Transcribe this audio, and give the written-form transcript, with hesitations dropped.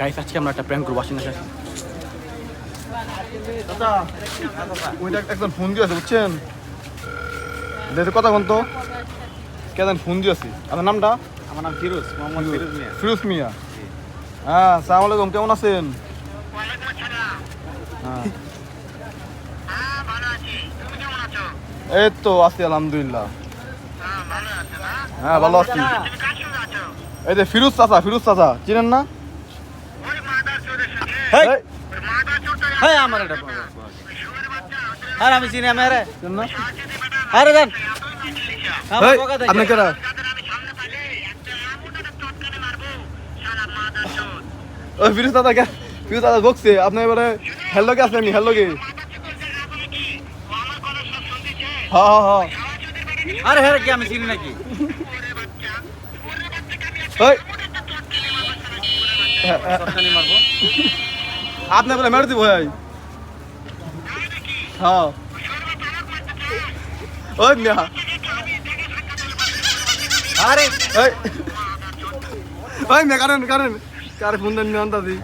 Guys আজকে আমরা একটা প্র্যাঙ্ক করবো, আসেন আসেন। দাদা ওইটা একজন ফোন দিয়েছে বুঝছেন, দেখে কথা কোন তো কেন ফোন দিয়েছি। আপনার নামটা? আমার নাম ফিরোজ, মোহাম্মদ ফিরোজ মিয়া। ফিরোজ মিয়া। হ্যাঁ, আসসালামু আলাইকুম, কেমন আছেন? হ্যাঁ, এই তো আছি আলহামদুলিল্লাহ। হ্যাঁ ভালো আছি। এই যে ফিরোজ চাচা, ফিরোজ চাচা চিনেন না? হেই! এই, হ্যাঁ আমার এটা আর আমি চিনি আমি আরে চিনেন না? আরে দেন এই, আপনি কেডা? ওই ফিরোজ দাদা কে? ফিরোজ দাদা বকছে আপনি এবারে হ্যালো কে আসলেন? হ্যালো কে? হ্যাঁ হ্যাঁ হ্যাঁ। আরে হ্যাঁ কি আমি চিনি নাকি? এই, সরকারি মারবো। আপনি বলে মেরে দিব ভাই। হ্যাঁ ওই মিয়া। আরে এই ওই মিয়া কারেন কারেন কারে ফোন দেন নিয়ে আনতাছি।